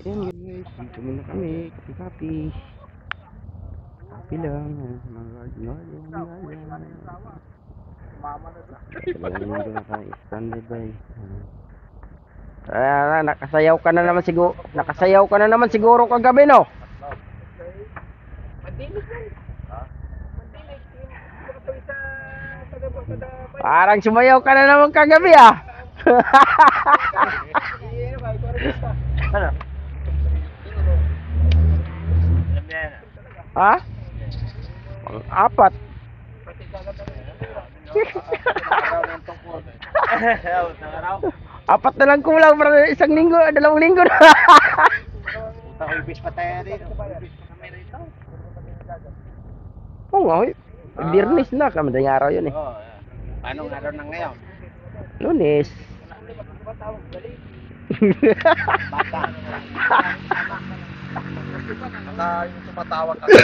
Ayan guys, dito muna kami, kapi-kapi. Kapi lang, garden. Dalawang linggo na kami, standby by. Nakasayaw ka na naman siguro. Nakasayaw ka na naman siguro kagabi, no? Parang sumayaw ka na naman kagabi, ah. Ha? Apat. Apat na lang kulang para isang linggo, 2 linggo na. Ibis pa tayo rin. Oo nga, hoy. Biyernes na, kamadang araw yun eh. Anong araw na ngayon? Lunes. Bata. Baka yung tumatawag kasi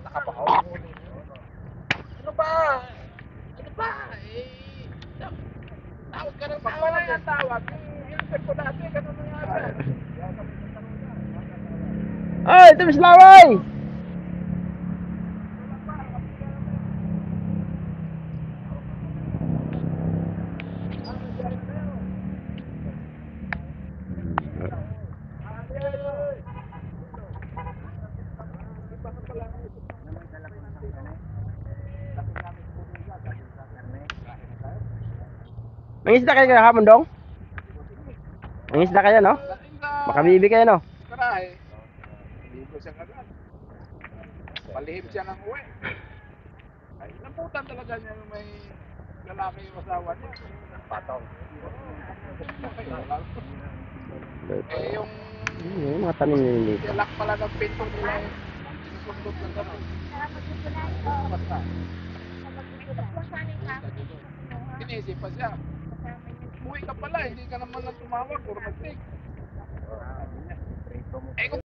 nakapakaw. Ano ba? Ano ba? Tawag ka ng tawag na yung tawag. Yung ko natin, ganun na nga. Ay, ito Miss Laway! Mangisda kayo kahapon, Dong? Mangisda kayo, no? Makabibi kayo, no? Karahe. Hindi ko siya kagad. Palihim siya ng uwi. Ay, naputan talaga niya may lalaki yung asawa niya. Patong. Eh, yung Mga tanim nyo dito. silak pala ng pinto nila eh. Sinusundot ng gano'n. Basta. Inisip pa siya. Uwi ka pala, hindi ka naman na tumawag or mag-take. Eh,